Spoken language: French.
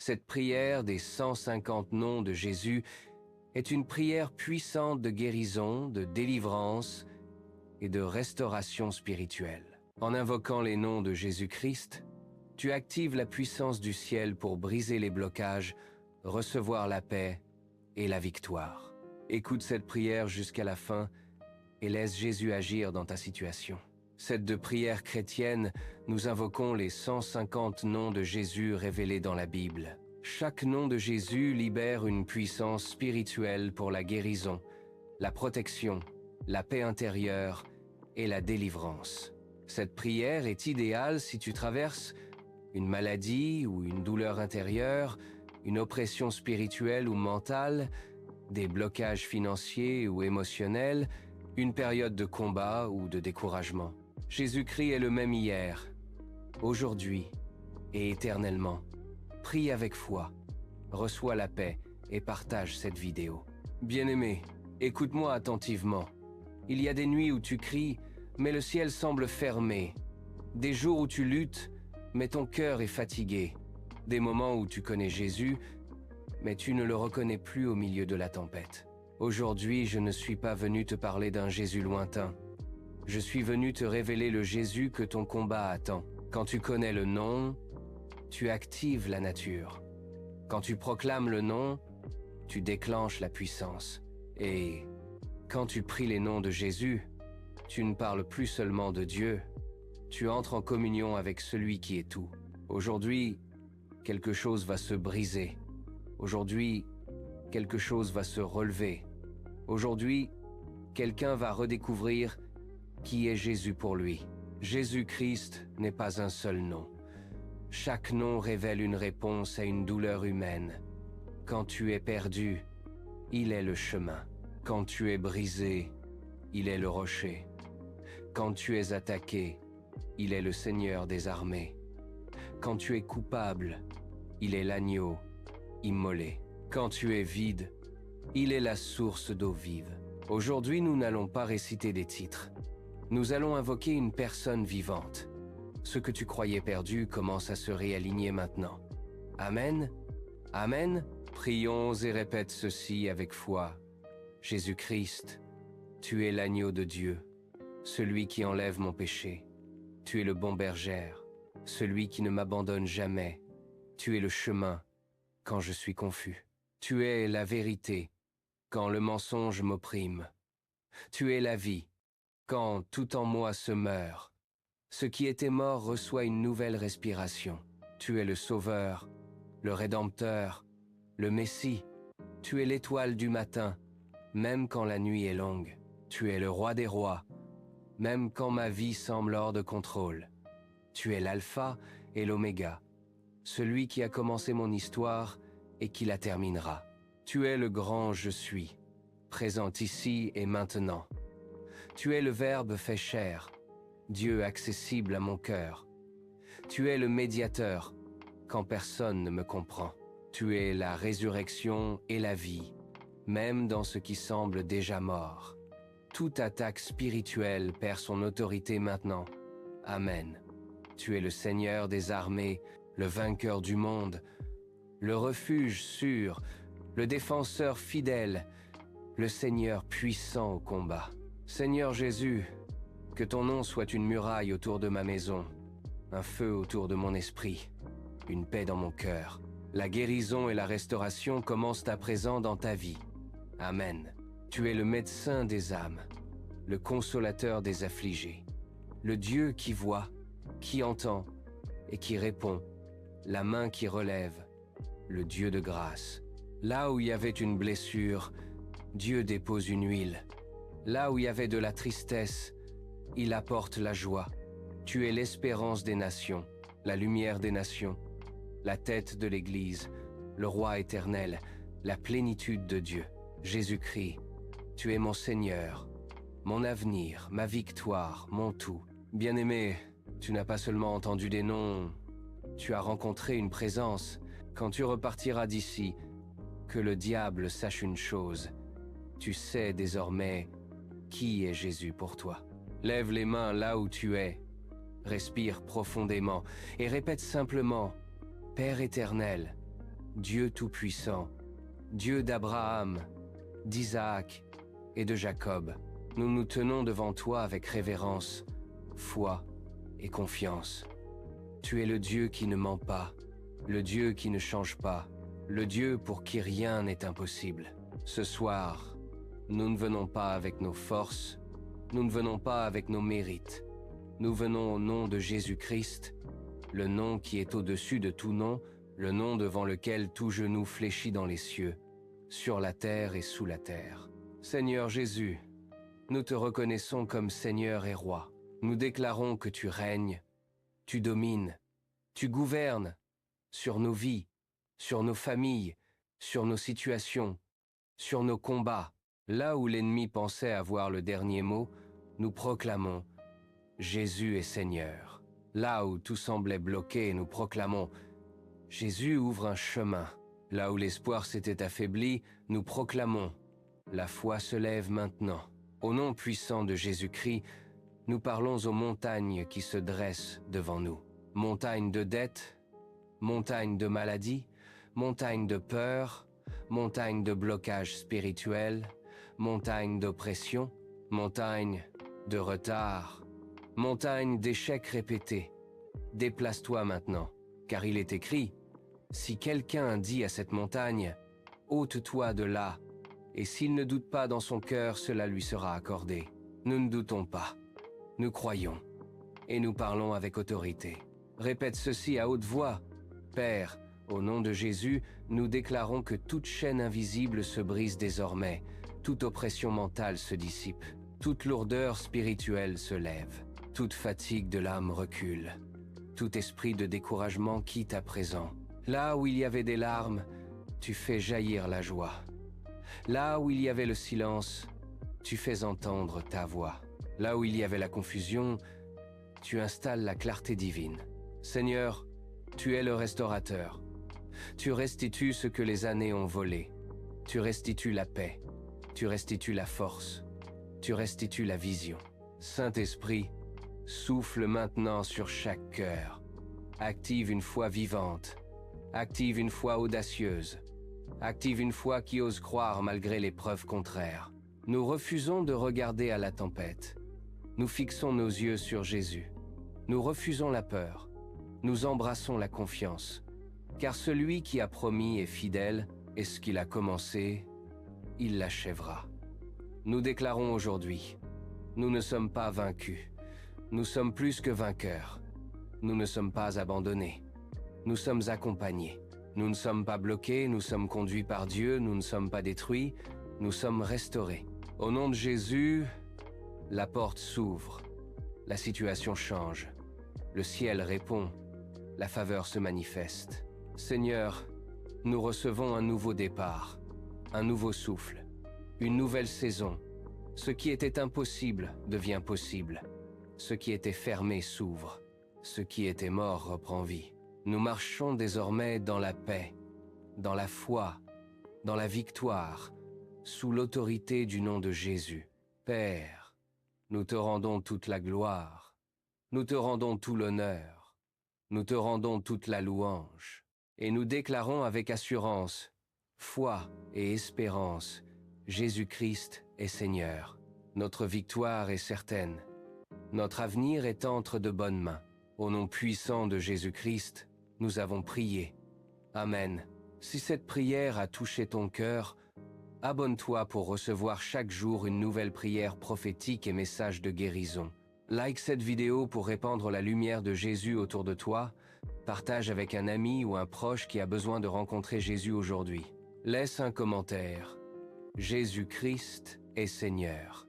Cette prière des 150 noms de Jésus est une prière puissante de guérison, de délivrance et de restauration spirituelle. En invoquant les noms de Jésus-Christ, tu actives la puissance du ciel pour briser les blocages, recevoir la paix et la victoire. Écoute cette prière jusqu'à la fin et laisse Jésus agir dans ta situation. Cette de prière chrétienne, nous invoquons les 150 noms de Jésus révélés dans la Bible. Chaque nom de Jésus libère une puissance spirituelle pour la guérison, la protection, la paix intérieure et la délivrance. Cette prière est idéale si tu traverses une maladie ou une douleur intérieure, une oppression spirituelle ou mentale, des blocages financiers ou émotionnels, une période de combat ou de découragement. Jésus-Christ est le même hier, aujourd'hui et éternellement. Prie avec foi, reçois la paix et partage cette vidéo. Bien-aimé, écoute-moi attentivement. Il y a des nuits où tu cries, mais le ciel semble fermé. Des jours où tu luttes, mais ton cœur est fatigué. Des moments où tu connais Jésus, mais tu ne le reconnais plus au milieu de la tempête. Aujourd'hui, je ne suis pas venu te parler d'un Jésus lointain. Je suis venu te révéler le Jésus que ton combat attend. Quand tu connais le nom, tu actives la nature. Quand tu proclames le nom, tu déclenches la puissance. Et quand tu pries les noms de Jésus, tu ne parles plus seulement de Dieu, tu entres en communion avec celui qui est tout. Aujourd'hui, quelque chose va se briser. Aujourd'hui, quelque chose va se relever. Aujourd'hui, quelqu'un va redécouvrir qui est Jésus pour lui. Jésus-Christ n'est pas un seul nom. Chaque nom révèle une réponse à une douleur humaine. Quand tu es perdu, il est le chemin. Quand tu es brisé, il est le rocher. Quand tu es attaqué, il est le Seigneur des armées. Quand tu es coupable, il est l'agneau immolé. Quand tu es vide, il est la source d'eau vive. Aujourd'hui, nous n'allons pas réciter des titres. Nous allons invoquer une personne vivante. Ce que tu croyais perdu commence à se réaligner maintenant. Amen. Amen. Prions et répète ceci avec foi. Jésus-Christ, tu es l'agneau de Dieu, celui qui enlève mon péché. Tu es le bon berger, celui qui ne m'abandonne jamais. Tu es le chemin quand je suis confus. Tu es la vérité quand le mensonge m'opprime. Tu es la vie quand tout en moi se meurt. Ce qui était mort reçoit une nouvelle respiration. Tu es le Sauveur, le Rédempteur, le Messie. Tu es l'étoile du matin, même quand la nuit est longue. Tu es le Roi des rois, même quand ma vie semble hors de contrôle. Tu es l'Alpha et l'Oméga, celui qui a commencé mon histoire et qui la terminera. Tu es le grand Je suis, présent ici et maintenant. Tu es le Verbe fait chair, Dieu accessible à mon cœur. Tu es le médiateur, quand personne ne me comprend. Tu es la résurrection et la vie, même dans ce qui semble déjà mort. Toute attaque spirituelle perd son autorité maintenant. Amen. Tu es le Seigneur des armées, le vainqueur du monde, le refuge sûr, le défenseur fidèle, le Seigneur puissant au combat. Seigneur Jésus, que ton nom soit une muraille autour de ma maison, un feu autour de mon esprit, une paix dans mon cœur. La guérison et la restauration commencent à présent dans ta vie. Amen. Tu es le médecin des âmes, le consolateur des affligés, le Dieu qui voit, qui entend et qui répond, la main qui relève, le Dieu de grâce. Là où il y avait une blessure, Dieu dépose une huile. Là où il y avait de la tristesse, il apporte la joie. Tu es l'espérance des nations, la lumière des nations, la tête de l'Église, le roi éternel, la plénitude de Dieu. Jésus-Christ, tu es mon Seigneur, mon avenir, ma victoire, mon tout. Bien-aimé, tu n'as pas seulement entendu des noms, tu as rencontré une présence. Quand tu repartiras d'ici, que le diable sache une chose, tu sais désormais qui est Jésus pour toi. Lève les mains là où tu es, respire profondément et répète simplement, Père éternel, Dieu Tout-Puissant, Dieu d'Abraham, d'Isaac et de Jacob, nous nous tenons devant toi avec révérence, foi et confiance. Tu es le Dieu qui ne ment pas, le Dieu qui ne change pas, le Dieu pour qui rien n'est impossible. Ce soir, nous ne venons pas avec nos forces, nous ne venons pas avec nos mérites. Nous venons au nom de Jésus-Christ, le nom qui est au-dessus de tout nom, le nom devant lequel tout genou fléchit dans les cieux, sur la terre et sous la terre. Seigneur Jésus, nous te reconnaissons comme Seigneur et Roi. Nous déclarons que tu règnes, tu domines, tu gouvernes sur nos vies, sur nos familles, sur nos situations, sur nos combats. Là où l'ennemi pensait avoir le dernier mot, nous proclamons « Jésus est Seigneur ». Là où tout semblait bloqué, nous proclamons « Jésus ouvre un chemin ». Là où l'espoir s'était affaibli, nous proclamons « La foi se lève maintenant ». Au nom puissant de Jésus-Christ, nous parlons aux montagnes qui se dressent devant nous. Montagnes de dettes, montagnes de maladies, montagnes de peur, montagnes de blocage spirituel, montagnes d'oppression, montagnes de retard, montagnes d'échecs répétés. Déplace-toi maintenant, car il est écrit, si quelqu'un dit à cette montagne, ôte-toi de là, et s'il ne doute pas dans son cœur, cela lui sera accordé. Nous ne doutons pas, nous croyons, et nous parlons avec autorité. Répète ceci à haute voix. Père, au nom de Jésus, nous déclarons que toute chaîne invisible se brise désormais, toute oppression mentale se dissipe, toute lourdeur spirituelle se lève, toute fatigue de l'âme recule, tout esprit de découragement quitte à présent. Là où il y avait des larmes, tu fais jaillir la joie. Là où il y avait le silence, tu fais entendre ta voix. Là où il y avait la confusion, tu installes la clarté divine. Seigneur, tu es le restaurateur. Tu restitues ce que les années ont volé. Tu restitues la paix. Tu restitues la force. Tu restitues la vision. Saint-Esprit, souffle maintenant sur chaque cœur. Active une foi vivante. Active une foi audacieuse. Active une foi qui ose croire malgré les preuves contraires. Nous refusons de regarder à la tempête. Nous fixons nos yeux sur Jésus. Nous refusons la peur. Nous embrassons la confiance. Car celui qui a promis est fidèle, et ce qu'il a commencé, il l'achèvera. Nous déclarons aujourd'hui, nous ne sommes pas vaincus. Nous sommes plus que vainqueurs. Nous ne sommes pas abandonnés. Nous sommes accompagnés. Nous ne sommes pas bloqués, nous sommes conduits par Dieu, nous ne sommes pas détruits, nous sommes restaurés. Au nom de Jésus, la porte s'ouvre, la situation change, le ciel répond, la faveur se manifeste. Seigneur, nous recevons un nouveau départ, un nouveau souffle, une nouvelle saison. Ce qui était impossible devient possible. Ce qui était fermé s'ouvre. Ce qui était mort reprend vie. Nous marchons désormais dans la paix, dans la foi, dans la victoire, sous l'autorité du nom de Jésus. Père, nous te rendons toute la gloire, nous te rendons tout l'honneur, nous te rendons toute la louange, et nous déclarons avec assurance, foi et espérance, Jésus-Christ est Seigneur. Notre victoire est certaine, notre avenir est entre de bonnes mains. Au nom puissant de Jésus-Christ, nous avons prié. Amen. Si cette prière a touché ton cœur, abonne-toi pour recevoir chaque jour une nouvelle prière prophétique et message de guérison. Like cette vidéo pour répandre la lumière de Jésus autour de toi. Partage avec un ami ou un proche qui a besoin de rencontrer Jésus aujourd'hui. Laisse un commentaire. Jésus-Christ est Seigneur.